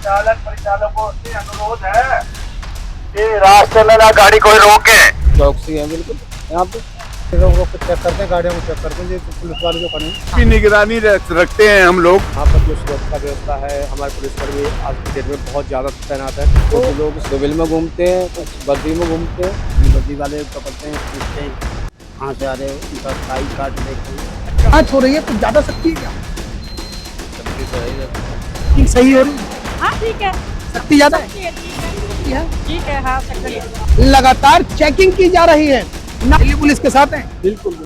चालक परिचालकों से अनुरोध है कि रास्ते में ना गाड़ी कोई रोके। चौकसी है बिल्कुल यहाँ पे। लोगों को चेक करते हैं, गाड़ियों को चेक करते हैं, पुलिस वाले जो खड़े हैं की निगरानी रखते हैं हम लोग। यहाँ पर जो सुरक्षा व्यवस्था है, हमारे पुलिसकर्मी आज की डेट में बहुत ज्यादा तैनात है। तो लोग सिविल में घूमते हैं, कुछ वर्दी में घूमते हैं, वर्दी वाले पकड़ते हैं, पूछते हैं कहाँ से आ रहे हैं, उनका आई कार्ड देखते हैं। जांच हो रही है, तो ज्यादा सख्ती है क्या? ठीक सही हो रही है? हाँ ठीक है, सख्ती ज्यादा है? ठीक है हाँ सही है। लगातार चेकिंग की जा रही है ना, दिल्ली पुलिस के साथ है। बिल्कुल।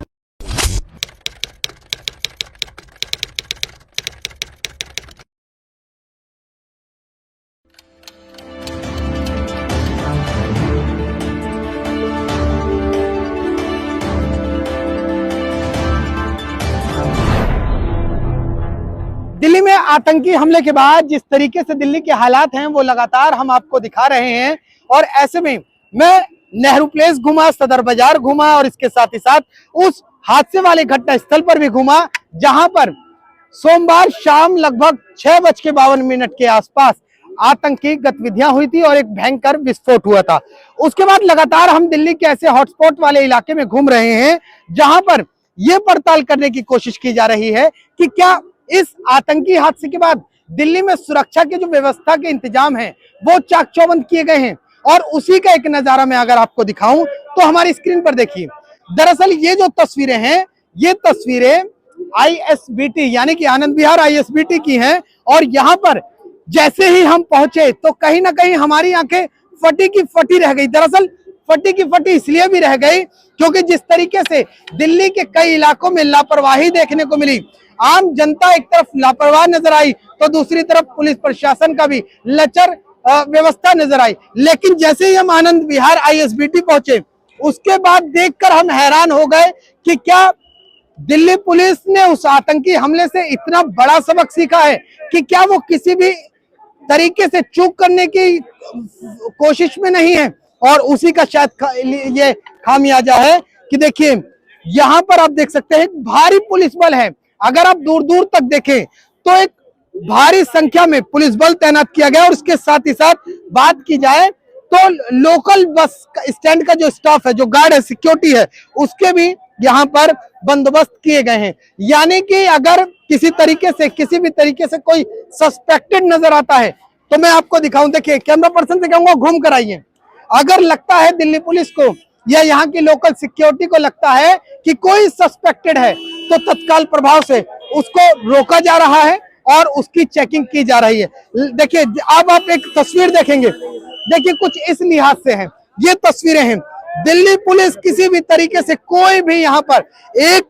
दिल्ली में आतंकी हमले के बाद जिस तरीके से दिल्ली के हालात हैं वो लगातार हम आपको दिखा रहे हैं। और ऐसे में मैं नेहरू प्लेस घूमा, सदर बाजार घूमा और इसके साथ ही साथ उस हादसे वाले घटना स्थल पर भी घूमा जहां पर सोमवार शाम लगभग 6:52 के आसपास आतंकी गतिविधियां हुई थी और एक भयंकर विस्फोट हुआ था। उसके बाद लगातार हम दिल्ली के ऐसे हॉटस्पॉट वाले इलाके में घूम रहे हैं जहां पर यह पड़ताल करने की कोशिश की जा रही है कि क्या इस आतंकी हादसे के बाद दिल्ली में सुरक्षा के जो व्यवस्था के इंतजाम हैं वो चाक चौबंद किए गए हैं। और उसी का एक नजारा मैं अगर आपको दिखाऊं तो हमारी स्क्रीन पर देखिए। दरअसल ये जो तस्वीरें हैं, ये तस्वीरें आईएसबीटी यानी कि आनंद विहार आईएसबीटी की हैं। और यहाँ पर जैसे ही हम पहुंचे तो कहीं ना कहीं हमारी आंखें फटी की फटी रह गई। दरअसल फटी की फटी इसलिए भी रह गई क्योंकि जिस तरीके से दिल्ली के कई इलाकों में लापरवाही देखने को मिली, आम जनता एक तरफ लापरवाह नजर आई तो दूसरी तरफ पुलिस प्रशासन का भी लचर व्यवस्था नजर आई। लेकिन जैसे ही हम आनंद विहार आईएसबीटी पहुंचे उसके बाद देखकर हम हैरान हो गए कि क्या दिल्ली पुलिस ने उस आतंकी हमले से इतना बड़ा सबक सीखा है कि क्या वो किसी भी तरीके से चूक करने की कोशिश में नहीं है। और उसी का शायद ये खामियाजा है कि देखिए यहाँ पर आप देख सकते हैं भारी पुलिस बल है। अगर आप दूर दूर तक देखें तो एक भारी संख्या में पुलिस बल तैनात किया गया। और उसके साथ ही साथ बात की जाए तो लोकल बस स्टैंड का जो स्टाफ है, जो गार्ड है, सिक्योरिटी है, उसके भी यहाँ पर बंदोबस्त किए गए हैं। यानी कि अगर किसी भी तरीके से कोई सस्पेक्टेड नजर आता है तो मैं आपको दिखाऊं, देखिए कैमरा पर्सन से कहूंगा घूम कर आइए। अगर लगता है दिल्ली पुलिस को या यहाँ की लोकल सिक्योरिटी को लगता है कि कोई सस्पेक्टेड है तो तत्काल प्रभाव से उसको रोका जा रहा है और उसकी चेकिंग की जा रही है। देखिए अब आप एक तस्वीर देखेंगे, देखिए कुछ इस लिहाज से है ये तस्वीरें हैं। दिल्ली पुलिस किसी भी तरीके से कोई भी यहाँ पर एक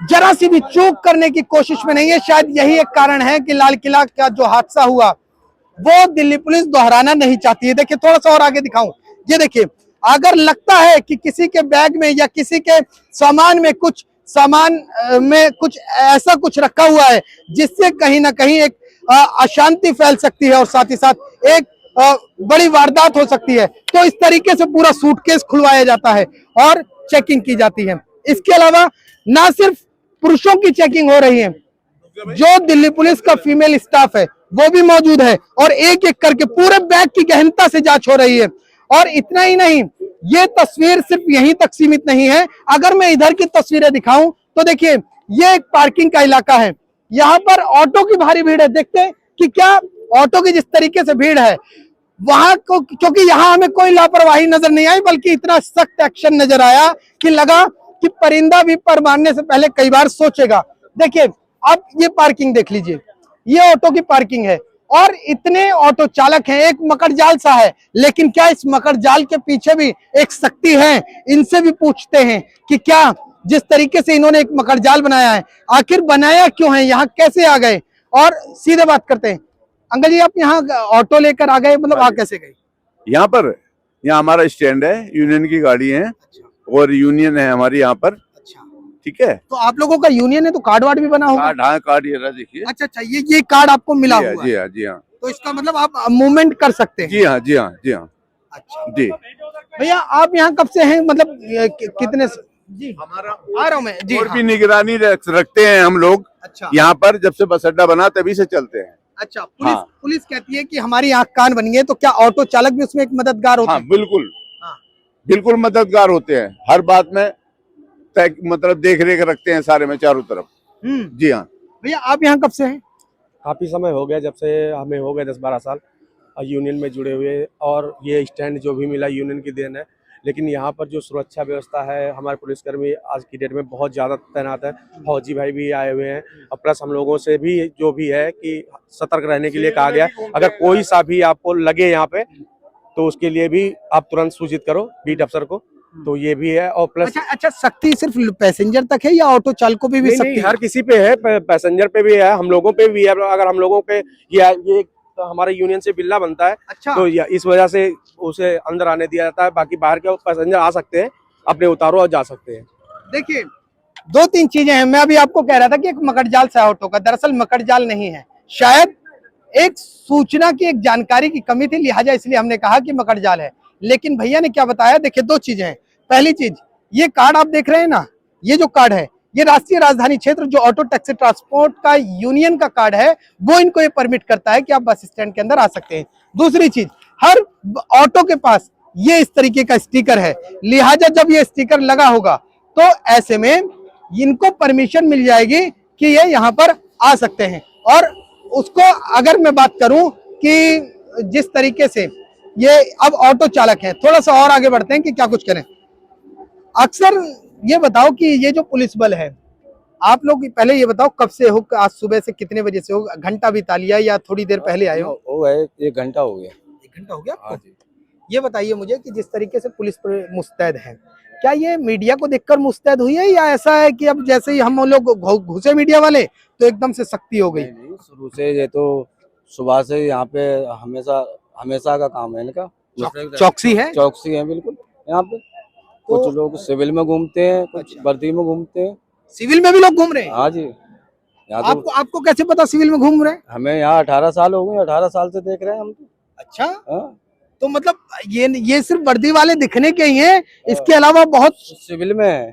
जरा सी भी चूक करने की कोशिश में नहीं है। शायद यही एक कारण है कि लाल किला का जो हादसा हुआ वो दिल्ली पुलिस दोहराना नहीं चाहती है। देखिए थोड़ा सा और आगे दिखाऊं, ये देखिए अगर लगता है कि किसी के बैग में या किसी के सामान में कुछ ऐसा कुछ रखा हुआ है जिससे कहीं ना कहीं एक अशांति फैल सकती है और साथ ही साथ एक बड़ी वारदात हो सकती है, तो इस तरीके से पूरा सूटकेस खुलवाया जाता है और चेकिंग की जाती है। इसके अलावा ना सिर्फ पुरुषों की चेकिंग हो रही है, जो दिल्ली पुलिस का फीमेल स्टाफ है वो भी मौजूद है और एक एक करके पूरे बैग की गहनता से जांच हो रही है। और इतना ही नहीं, ये तस्वीर सिर्फ यहीं तक सीमित नहीं है। अगर मैं इधर की तस्वीरें दिखाऊं तो देखिए ये एक पार्किंग का इलाका है, यहाँ पर ऑटो की भारी भीड़ है। देखते हैं कि क्या ऑटो की जिस तरीके से भीड़ है वहां को, क्योंकि यहाँ हमें कोई लापरवाही नजर नहीं आई बल्कि इतना सख्त एक्शन नजर आया कि लगा कि परिंदा भी पर मारने से पहले कई बार सोचेगा। देखिए अब ये पार्किंग देख लीजिए, ये ऑटो की पार्किंग है और इतने ऑटो चालक हैं, एक मकर जाल सा है। लेकिन क्या इस मकर जाल के पीछे भी एक शक्ति है? इनसे भी पूछते हैं कि क्या जिस तरीके से इन्होंने एक मकर जाल बनाया है आखिर बनाया क्यों है, यहाँ कैसे आ गए। और सीधे बात करते हैं, अंकल जी आप यहाँ ऑटो लेकर आ गए, मतलब आ कैसे गए? यहाँ हमारा स्टैंड है, यूनियन की गाड़ी है और यूनियन है हमारी यहाँ पर। ठीक है, तो आप लोगों का यूनियन है तो कार्ड वार्ड भी बना होगा? कार्ड, हाँ कार्ड ये रहा देखिए। अच्छा अच्छा, ये कार्ड आपको मिला हुआ है? जी हाँ जी हाँ। तो इसका मतलब आप मूवमेंट कर सकते हैं? जी हाँ जी हाँ जी हाँ। अच्छा जी भैया आप यहाँ कब से हैं, मतलब कितने जी हमारा आ रहा हूँ मैं जी। और भी निगरानी रखते हैं हम लोग। अच्छा यहाँ पर जब से बस अड्डा बना तभी से चलते हैं। अच्छा, पुलिस हाँ। पुलिस कहती है कि हमारी आंख कान बनी है, तो क्या ऑटो चालक भी उसमें एक मददगार होते हाँ हैं? बिल्कुल, हाँ। बिल्कुल मददगार होते हैं, हर बात में मतलब देख रेख रखते हैं सारे में चारों तरफ। जी हाँ। भैया आप यहाँ कब से हैं? काफ़ी समय हो गया, जब से हमें हो गए 10-12 साल यूनियन में जुड़े हुए, और ये स्टैंड जो भी मिला यूनियन की देन है। लेकिन यहाँ पर जो सुरक्षा व्यवस्था है, हमारे पुलिसकर्मी आज की डेट में बहुत ज़्यादा तैनात है। फौजी भाई भी आए हुए हैं, और प्लस हम लोगों से भी जो भी है कि सतर्क रहने के लिए कहा गया। अगर कोई सा भी आपको लगे यहाँ पे, तो उसके लिए भी आप तुरंत सूचित करो बीट अफसर को। तो ये भी है, और प्लस अच्छा अच्छा, सख्ती सिर्फ पैसेंजर तक है या ऑटो चालकों पे भी नहीं, सख्ती? हर किसी पे है, पैसेंजर पे भी है, हम लोगों पे भी है। अगर हम लोगों पे ये तो हमारे यूनियन से बिल्ला बनता है, अच्छा, तो इस वजह से उसे अंदर आने दिया जाता है। बाकी बाहर के पैसेंजर आ सकते हैं, अपने उतारो और जा सकते हैं। देखिए 2-3 चीजें हैं। मैं अभी आपको कह रहा था कि एक मकड़जाल सा ऑटो का, दरअसल मकड़जाल नहीं है, शायद एक सूचना की, एक जानकारी की कमी थी, लिहाजा इसलिए हमने कहा कि मकड़जाल है। लेकिन भैया ने क्या बताया, देखिए 2 चीजें हैं। पहली चीज, ये कार्ड आप देख रहे हैं ना, ये जो कार्ड है, ये राष्ट्रीय राजधानी क्षेत्र जो ऑटो टैक्सी ट्रांसपोर्ट का यूनियन का कार्ड है, वो इनको ये परमिट करता है कि आप बस स्टैंड के अंदर आ सकते हैं। दूसरी चीज, हर ऑटो के पास ये इस तरीके का स्टिकर है, लिहाजा जब ये स्टिकर लगा होगा तो ऐसे में इनको परमिशन मिल जाएगी कि ये यहाँ पर आ सकते हैं। और उसको अगर मैं बात करूं कि जिस तरीके से ये अब ऑटो चालक है, थोड़ा सा और आगे बढ़ते हैं कि क्या कुछ करें। अक्सर ये बताओ कि ये जो पुलिस बल है, आप लोग पहले ये बताओ कब से हो, आज सुबह से कितने बजे से हो, घंटा बिता लिया या थोड़ी देर पहले आए हो? वो है 1 घंटा हो गया। 1 घंटा हो गया हाँ आपको? जी। ये बताइए मुझे कि जिस तरीके से पुलिस पर मुस्तैद है, क्या ये मीडिया को देखकर मुस्तैद हुई है या ऐसा है कि अब जैसे ही हम लोग घुसे मीडिया वाले तो एकदम से सख्ती हो गई? नहीं, शुरू से ये तो सुबह से यहाँ पे हमेशा हमेशा का काम है इनका। चौकसी है? चौकसी है बिल्कुल यहाँ पे। कुछ लोग सिविल में घूमते हैं, कुछ वर्दी में घूमते हैं। सिविल में भी लोग घूम रहे हैं? हाँ जी। यहाँ तो आपको आपको कैसे पता सिविल में घूम रहे हैं? हमें यहाँ 18 साल हो गए, 18 साल से देख रहे हैं हम तो। अच्छा, हाँ? तो मतलब ये सिर्फ वर्दी वाले दिखने के ही हैं, इसके अलावा बहुत सिविल में है,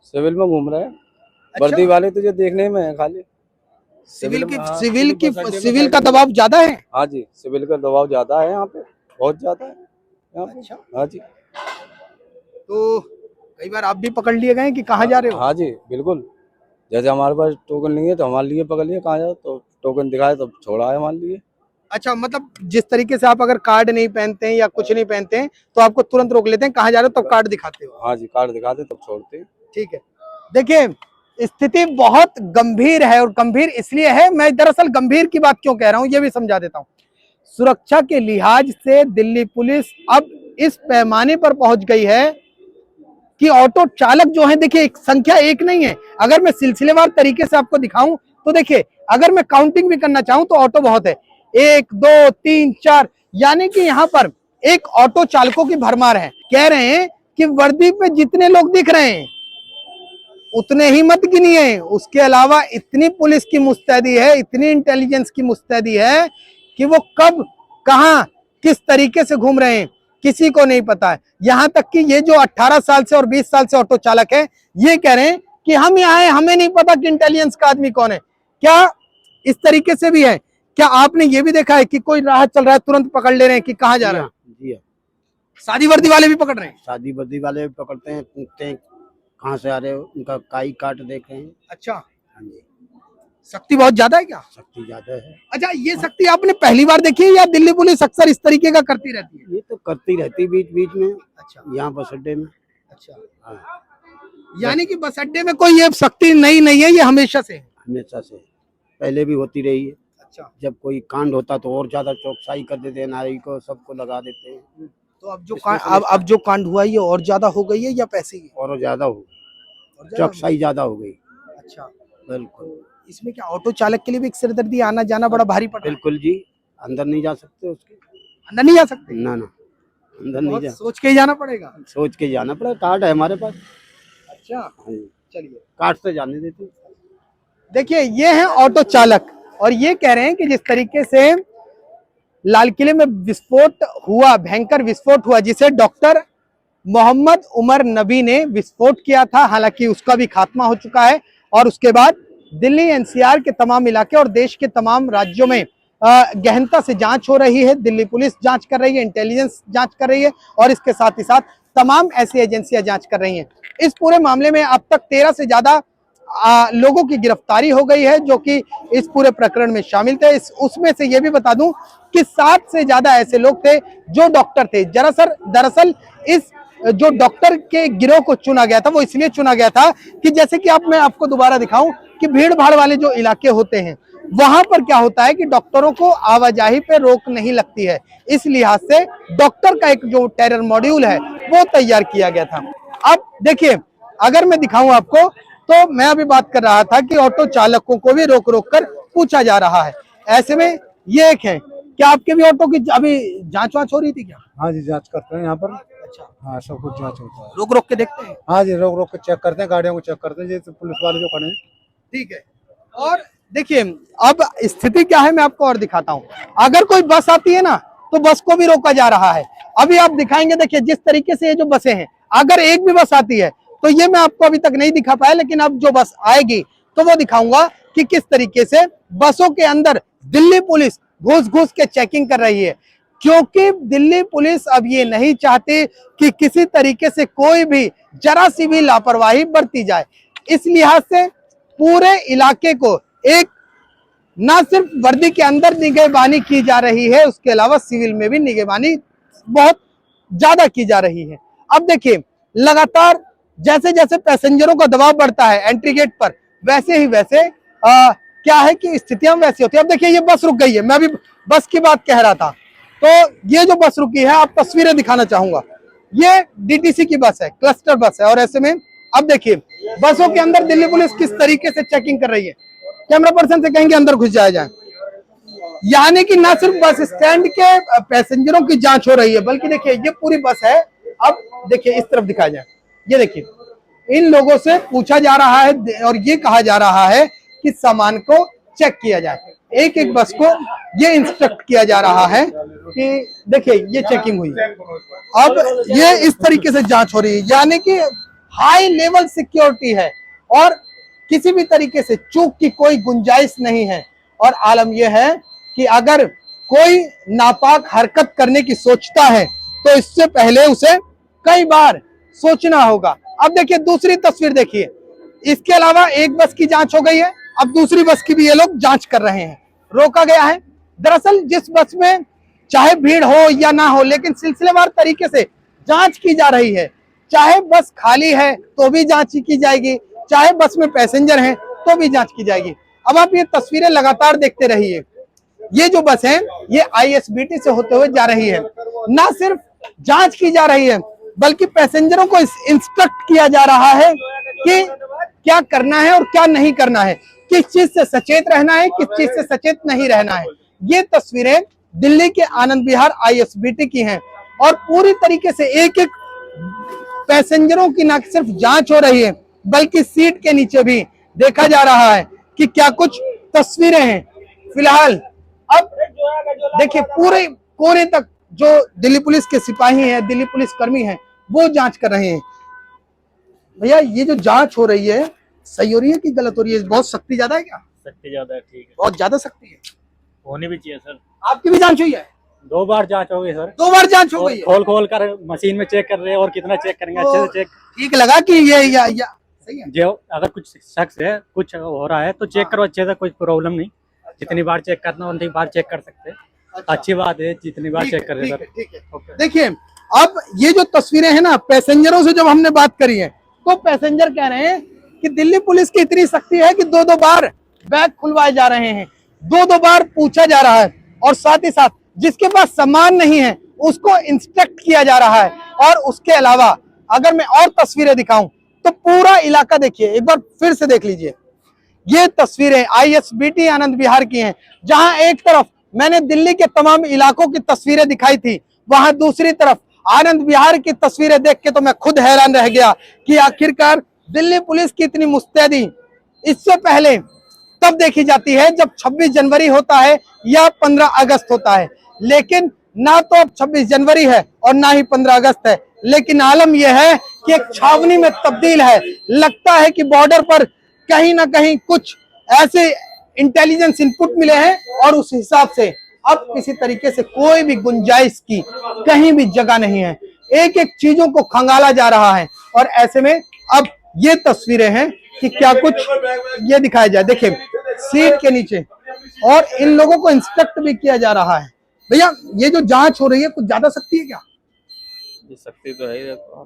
सिविल में घूम रहे हैं। अच्छा? वर्दी वाले तो जो देखने में है खाली। सिविल की हाँ, सिविल का दबाव ज्यादा है? हाँ जी, सिविल का दबाव ज्यादा है यहाँ पे, बहुत ज्यादा है यहाँ पे। अच्छा, हाँ जी। तो कई बार आप भी पकड़ लिए गए कि कहाँ जा रहे हो? हाँ जी बिल्कुल। जैसे हमारे पास टोकन नहीं है तो हमारे लिए पकड़ लिए, कहाँ जाओ, तो टोकन दिखाए तो छोड़ा है हमारे लिए। अच्छा, मतलब जिस तरीके से आप अगर कार्ड नहीं पहनते हैं या कुछ नहीं पहनते हैं तो आपको तुरंत रोक लेते हैं, कहाँ जा रहे हो तब कार्ड दिखाते हो? हाँ जी, कार्ड दिखाते तब छोड़ते हैं। ठीक है। देखिए स्थिति बहुत गंभीर है, और गंभीर इसलिए है, मैं दरअसल गंभीर की बात क्यों कह रहा हूं ये भी समझा देता हूं। सुरक्षा के लिहाज से दिल्ली पुलिस अब इस पैमाने पर पहुंच गई है कि ऑटो चालक जो है, देखिए संख्या एक नहीं है, अगर मैं सिलसिलेवार तरीके से आपको दिखाऊं तो देखिए, अगर मैं काउंटिंग भी करना चाहूं तो ऑटो बहुत है, 1 2 3 4, यानी कि यहाँ पर एक ऑटो चालकों की भरमार है। कह रहे हैं कि वर्दी पे जितने लोग दिख रहे हैं उतने ही मत गिनिए, उसके अलावा इतनी पुलिस की मुस्तैदी है, इतनी इंटेलिजेंस की मुस्तैदी है कि वो कब कहां किस तरीके से घूम रहे हैं किसी को नहीं पता है। यहां तक कि ये जो 18 साल से और 20 साल से ऑटो चालक है, ये कह रहे हैं कि हम यहाँ हैं, हमें नहीं पता कि इंटेलिजेंस का आदमी कौन है। क्या इस तरीके से भी है? क्या आपने ये भी देखा है कि कोई राह चल रहा है तुरंत पकड़ ले रहे हैं कि कहाँ जा रहा है? जी हाँ, शादी वर्दी वाले भी पकड़ रहे हैं? शादी वर्दी वाले भी पकड़ते हैं, पूछते हैं कहाँ से आ रहे हो, उनका काई काट देख रहे हैं। अच्छा, हाँ जी, सख्ती बहुत ज्यादा है क्या? सख्ती ज्यादा है। अच्छा, ये सख्ती आपने पहली बार देखी है या दिल्ली पुलिस अक्सर इस तरीके का करती रहती है? ये तो करती रहती बीच बीच में, अच्छा यहाँ बस अड्डे में। अच्छा, हाँ, यानी कि बस अड्डे में कोई ये सख्ती नहीं नहीं है, ये हमेशा से है? हमेशा से पहले भी होती रही है। अच्छा, जब कोई कांड होता तो और ज्यादा चौकसाई कर देते हैं, नारी को सबको लगा देते हैं। तो अब जो कांड हुआ है ये और ज्यादा हो गई है या पैसे ही? और ज्यादा हो, और ज्यादा हो चौकसाई ज्यादा हो गई। गई? अच्छा, बिल्कुल इसमें क्या ऑटो चालक के लिए भी एक सिरदर्दी, आना जाना बड़ा भारी पड़ रहा है? बिल्कुल जी, अंदर नहीं जा सकते उसके। अंदर नहीं जा सकते? ना ना, अंदर नहीं बहुत जा, सोच के ही जाना पड़ेगा। सोच के जाना पड़ेगा। कार्ड है हमारे पास। अच्छा, हाँ जी, चलिए। कार्ड से जाने देते हैं। देखिए ये है ऑटो चालक, और ये कह रहे हैं कि जिस तरीके से लाल किले में विस्फोट हुआ, भयंकर विस्फोट हुआ, जिसे डॉक्टर मोहम्मद उमर नबी ने विस्फोट किया था, हालांकि उसका भी खात्मा हो चुका है, और उसके बाद दिल्ली एनसीआर के तमाम इलाके और देश के तमाम राज्यों में गहनता से जांच हो रही है। दिल्ली पुलिस जांच कर रही है, इंटेलिजेंस जांच कर रही है और इसके साथ ही साथ तमाम ऐसी एजेंसियां जांच कर रही हैं। इस पूरे मामले में अब तक 13 से ज्यादा लोगों की गिरफ्तारी हो गई है जो कि इस पूरे प्रकरण में शामिल थे। उसमें से ये भी बता दूं कि 7 से ज्यादा ऐसे लोग थे जो डॉक्टर थे। दरअसल इस जो डॉक्टर के गिरोह को चुना गया था वो इसलिए चुना गया था कि जैसे कि मैं आपको दोबारा दिखाऊं कि भीड़ भाड़ वाले जो इलाके होते हैं वहां पर क्या होता है कि डॉक्टरों को आवाजाही पे रोक नहीं लगती है। इस लिहाज से डॉक्टर का एक जो टेरर मॉड्यूल है वो तैयार किया गया था। अब देखिए, अगर मैं दिखाऊं आपको तो मैं अभी बात कर रहा था कि ऑटो चालकों को भी रोक रोक कर पूछा जा रहा है। ऐसे में ये एक है, क्या आपके भी ऑटो की अभी जांच वांच हो रही थी क्या? हाँ जी, जांच करते हैं यहाँ पर। अच्छा, हाँ, सब कुछ जांच होता है। रोक रोक के देखते हैं? हाँ जी, रोक रोक के चेक करते हैं, गाड़ियों को चेक करते हैं, जैसे पुलिस वाले जो खड़े हैं। ठीक है। और देखिए, अब स्थिति क्या है मैं आपको और दिखाता हूं। अगर कोई बस आती है ना तो बस को भी रोका जा रहा है। अभी आप दिखाएंगे, देखिए जिस तरीके से ये जो बसें हैं, अगर एक भी बस आती है तो ये मैं आपको अभी तक नहीं दिखा पाया, लेकिन अब जो बस आएगी तो वो दिखाऊंगा कि किस तरीके से बसों के अंदर दिल्ली पुलिस घुस घुस के चेकिंग कर रही है। क्योंकि दिल्ली पुलिस अब ये नहीं चाहती कि किसी तरीके से कोई भी जरा सी भी लापरवाही बरती जाए। इस लिहाज से पूरे इलाके को एक ना सिर्फ वर्दी के अंदर निगहबानी की जा रही है, उसके अलावा सिविल में भी निगहबानी बहुत ज्यादा की जा रही है। अब देखिए, लगातार जैसे जैसे पैसेंजरों का दबाव बढ़ता है एंट्री गेट पर, वैसे ही वैसे क्या है कि स्थितियां वैसी होती है। अब देखिए, ये बस रुक गई है। मैं अभी बस की बात कह रहा था, तो ये जो बस रुकी है, आप तस्वीरें दिखाना चाहूंगा। ये डीटीसी की बस है, क्लस्टर बस है। और ऐसे में अब देखिए, बसों के अंदर दिल्ली पुलिस किस तरीके से चेकिंग कर रही है। कैमरा पर्सन से कहेंगे अंदर घुस जाया जाए। यानी कि ना सिर्फ बस स्टैंड के पैसेंजरों की जांच हो रही है, बल्कि देखिए ये पूरी बस है। अब देखिए, इस तरफ दिखाया जाए, ये देखिए, इन लोगों से पूछा जा रहा है और ये कहा जा रहा है कि सामान को चेक किया जाए। एक एक बस को ये इंस्ट्रक्ट किया जा रहा है कि देखिए ये चेकिंग हुई। अब ये इस तरीके से जांच हो रही है, यानी कि हाई लेवल सिक्योरिटी है और किसी भी तरीके से चूक की कोई गुंजाइश नहीं है। और आलम यह है कि अगर कोई नापाक हरकत करने की सोचता है तो इससे पहले उसे कई बार सोचना होगा। अब देखिए, दूसरी तस्वीर देखिए। इसके अलावा एक बस की जांच हो गई है, अब दूसरी बस की भी ये लोग जांच कर रहे हैं। रोका गया है। दरअसल जिस बस में चाहे भीड़ हो या ना हो, लेकिन सिलसिलेवार तरीके से जांच की जा रही है। चाहे बस खाली है तो भी जांच की जाएगी, चाहे बस में पैसेंजर हैं तो भी जांच की जाएगी। अब आप ये तस्वीरें लगातार देखते रहिए। ये जो बस है ये आईएसबीटी से होते हुए जा रही है। ना सिर्फ जांच की जा रही है, बल्कि पैसेंजरों को इंस्ट्रक्ट किया जा रहा है कि क्या करना है और क्या नहीं करना है, किस चीज से सचेत रहना है, किस चीज से सचेत नहीं रहना है। ये तस्वीरें दिल्ली के आनंद विहार आईएसबीटी की हैं और पूरी तरीके से एक एक पैसेंजरों की न सिर्फ जांच हो रही है, बल्कि सीट के नीचे भी देखा जा रहा है कि क्या कुछ तस्वीरें हैं। फिलहाल अब देखिए, पूरे कोने तक जो दिल्ली पुलिस के सिपाही हैं, दिल्ली पुलिस कर्मी हैं, वो जांच कर रहे हैं। भैया, ये जो जांच हो रही है, सही हो रही है कि गलत हो रही है? बहुत सख्ती ज्यादा है क्या? सख्ती ज्यादा है, ठीक है। बहुत ज्यादा सख्ती है। होनी भी चाहिए सर। आपकी भी जांच हुई है? 2 बार जांच हो गई सर। 2 बार जांच हो गई है। खोल खोल कर मशीन में चेक कर रहे हैं और कितना चेक करेंगे, अच्छे से चेक। ठीक लगा कि ये या सही है। जो अगर कुछ शख्स है, कुछ हो रहा है तो चेक करो अच्छे से, कोई प्रॉब्लम नहीं। जितनी बार चेक करना उतनी बार चेक कर सकते हैं। अच्छी बात है, जितनी बार चेक कर रहे हैं सर। ठीक है। देखिए, अब ये जो तस्वीरें हैं ना, पैसेंजरों से जब हमने बात करी है तो पैसेंजर कह रहे हैं कि दिल्ली पुलिस की इतनी सख्ती है कि 2-2 बार बैग खुलवाए जा रहे हैं, 2-2 बार पूछा जा रहा है और साथ ही साथ जिसके पास सामान नहीं है उसको इंस्ट्रक्ट किया जा रहा है। और उसके अलावा अगर मैं और तस्वीरें दिखाऊं तो पूरा इलाका देखिए, एक बार फिर से देख लीजिए। ये तस्वीरें आईएसबीटी आनंद विहार की हैं, जहां एक तरफ मैंने दिल्ली के तमाम इलाकों की तस्वीरें दिखाई थी, वहां दूसरी तरफ आनंद विहार की तस्वीरें देख के तो मैं खुद हैरान रह गया कि आखिरकार दिल्ली पुलिस की इतनी मुस्तैदी इससे पहले तब देखी जाती है जब 26 जनवरी होता है या 15 अगस्त होता है। लेकिन ना तो अब 26 जनवरी है और ना ही 15 अगस्त है, लेकिन आलम यह है कि एक छावनी में तब्दील है। लगता है कि बॉर्डर पर कहीं ना कहीं कुछ ऐसे इंटेलिजेंस इनपुट मिले हैं और उस हिसाब से अब किसी तरीके से कोई भी गुंजाइश की कहीं भी जगह नहीं है। एक एक चीजों को खंगाला जा रहा है और ऐसे में अब ये तस्वीरें हैं कि क्या कुछ ये दिखाया जाए। देखिए सीट के नीचे और इन लोगों को इंस्ट्रक्ट भी किया जा रहा है। भैया ये जो जांच हो रही है कुछ ज्यादा सख्ती है क्या? ये सख्ती तो है ही देखो।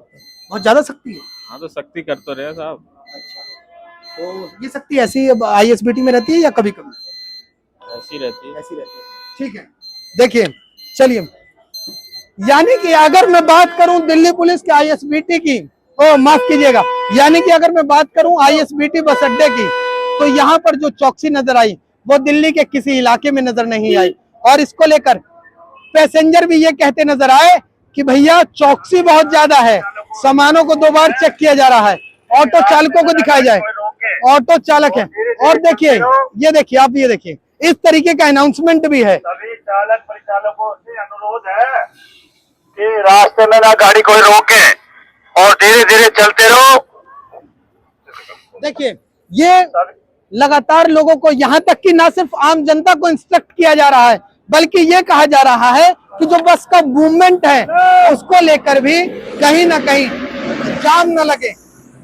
बहुत ज्यादा सख्ती है। हाँ तो सख्ती कर तो रहे साहब। तो ये सख्ती ऐसी ISBT में रहती है या कभी कभी ऐसी रहती है। ऐसी रहती है? ठीक है, देखिए चलिए, यानी कि अगर मैं बात करूं दिल्ली पुलिस के ISBT की, माफ कीजिएगा, यानी कि अगर मैं बात करूं ISBT बस अड्डे की, तो यहाँ पर जो चौकसी नजर आई वो दिल्ली के किसी इलाके में नजर नहीं आई। और इसको लेकर पैसेंजर भी ये कहते नजर आए कि भैया चौकसी बहुत ज्यादा है, सामानों को 2 बार चेक किया जा रहा है, ऑटो चालकों को दिखाया जाए, ऑटो चालक है। और देखिए ये देखिए, आप ये देखिए, इस तरीके का अनाउंसमेंट भी है। सभी चालक परिचालकों से अनुरोध है कि रास्ते में ना गाड़ी कोई रोके और धीरे धीरे चलते रहो। देखिए ये लगातार लोगों को, यहाँ तक कि ना सिर्फ आम जनता को इंस्ट्रक्ट किया जा रहा है, बल्कि ये कहा जा रहा है कि जो बस का मूवमेंट है उसको लेकर भी कहीं ना कहीं जाम न लगे,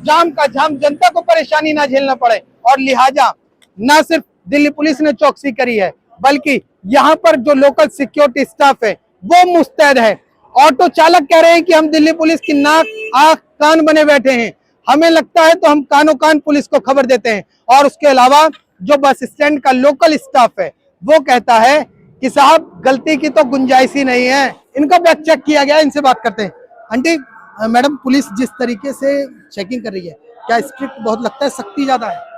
जाम का जाम, जनता को परेशानी ना झेलना पड़े। और लिहाजा ना सिर्फ दिल्ली पुलिस ने चौकसी करी है, बल्कि यहाँ पर जो लोकल सिक्योरिटी स्टाफ है वो मुस्तैद है। ऑटो चालक कह रहे हैं कि हम दिल्ली पुलिस की नाक आंख कान बने बैठे हैं, हमें लगता है तो हम कानों कान पुलिस को खबर देते हैं। और उसके अलावा जो बस स्टैंड का लोकल स्टाफ है वो कहता है कि साहब गलती की तो गुंजाइश ही नहीं है। इनका बैग चेक किया गया, इनसे बात करते हैं। आंटी, मैडम, पुलिस जिस तरीके से चेकिंग कर रही है, क्या स्ट्रिक्ट बहुत लगता है, सख्ती ज्यादा है?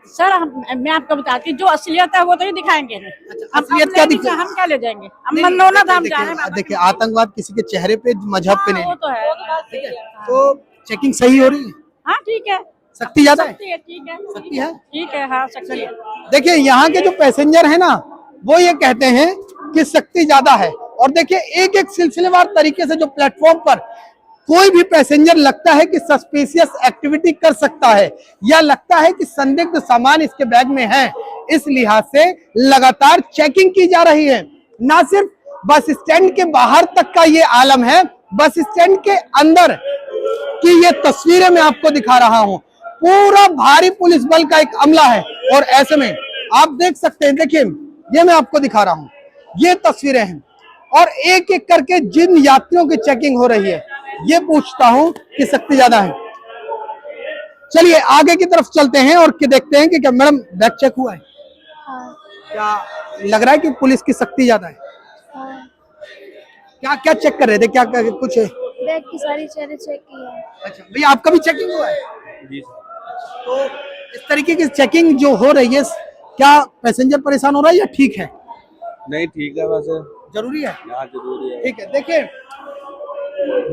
सर मैं आपको बताती हूँ, जो असलियत है वो तो ही दिखाएंगे। हम असलियत क्या दिखा, हम क्या ले जाएंगे? हम मनोना था, हम जा रहे हैं। देखिए आतंकवाद किसी के चेहरे पे, मजहब पे नहीं, वो तो है। तो चेकिंग सही हो रही है? हाँ ठीक है। सख्ती ज्यादा है? ठीक है, सख्ती है, ठीक है, हाँ सख्ती है। देखिए यहाँ के जो पैसेंजर है ना वो ये कहते हैं कि सख्ती ज्यादा है। और देखिए एक एक सिलसिलेवार तरीके से जो प्लेटफॉर्म पर कोई भी पैसेंजर लगता है कि सस्पिशियस एक्टिविटी कर सकता है या लगता है कि संदिग्ध सामान इसके बैग में है, इस लिहाज से लगातार चेकिंग की जा रही है। ना सिर्फ बस स्टैंड के बाहर तक का ये आलम है, बस स्टैंड के अंदर की ये तस्वीरें मैं आपको दिखा रहा हूं। पूरा भारी पुलिस बल का एक अमला है और ऐसे में आप देख सकते हैं, देखिए ये मैं आपको दिखा रहा हूं, ये तस्वीरें हैं। और एक एक करके जिन यात्रियों की चेकिंग हो रही है, ये पूछता हूं कि सख्ती ज्यादा है। चलिए आगे की तरफ चलते हैं और देखते हैं कि क्या मैडम बैग चेक हुआ है? हाँ, क्या लग रहा है कि पुलिस की सख्ती ज्यादा है? हाँ। क्या क्या चेक कर रहे थे, क्या कुछ है? बैग की सारी चीजें चेक की है। अच्छा भैया, आपका भी चेकिंग हुआ है? जी तो इस तरीके की चेकिंग जो हो रही है, क्या पैसेंजर परेशान हो रहा है या ठीक है? नहीं ठीक है, वैसे जरूरी है, यहाँ जरूरी है। ठीक है। देखिए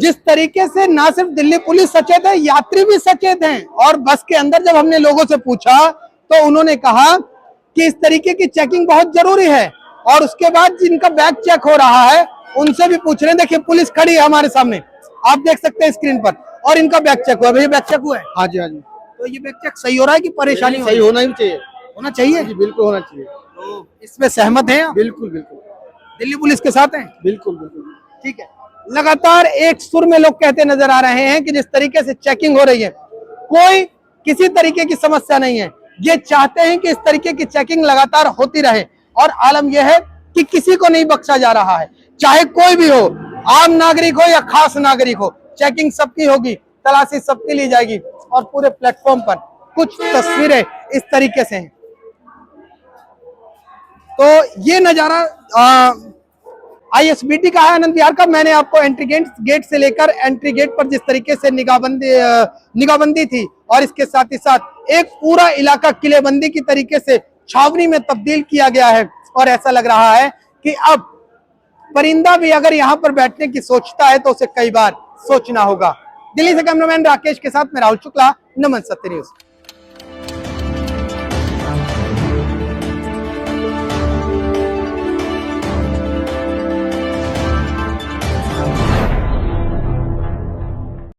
जिस तरीके से ना सिर्फ दिल्ली पुलिस सचेत है, यात्री भी सचेत हैं। और बस के अंदर जब हमने लोगों से पूछा तो उन्होंने कहा कि इस तरीके की चेकिंग बहुत जरूरी है। और उसके बाद जिनका बैग चेक हो रहा है उनसे भी पूछ रहे हैं। देखिए पुलिस खड़ी है हमारे सामने, आप देख सकते हैं स्क्रीन पर, और इनका बैग चेक हुआ। भैया बैग चेक हुआ है? हाँ जी, हाँ जी। तो ये बैग चेक सही हो रहा है कि परेशानी सही होना ही चाहिए, होना चाहिए? जी बिल्कुल होना चाहिए। तो इसमें सहमत हैं आप? बिल्कुल बिल्कुल, दिल्ली पुलिस के साथ हैं? बिल्कुल बिल्कुल, ठीक है। लगातार एक सुर में लोग कहते नजर आ रहे हैं कि जिस तरीके से चेकिंग हो रही है, कोई किसी तरीके की समस्या नहीं है। ये चाहते हैं कि इस तरीके की चेकिंग लगातार होती रहे। और आलम यह है कि किसी को नहीं बख्शा जा रहा है, चाहे कोई भी हो, आम नागरिक हो या खास नागरिक हो, चेकिंग सबकी होगी, तलाशी सबकी ली जाएगी। और पूरे प्लेटफॉर्म पर कुछ तस्वीरें इस तरीके से हैं। तो ये नजारा ISBT का है, आनंद विहार का। मैंने आपको एंट्री गेट से लेकर एंट्री गेट पर जिस तरीके से निगाहबंदी थी, और इसके साथ ही साथ एक पूरा इलाका किलेबंदी की तरीके से छावनी में तब्दील किया गया है। और ऐसा लग रहा है कि अब परिंदा भी अगर यहाँ पर बैठने की सोचता है तो उसे कई बार सोचना होगा। दिल्ली से कैमरामैन राकेश के साथ मैं राहुल शुक्ला, नमन सत्य न्यूज।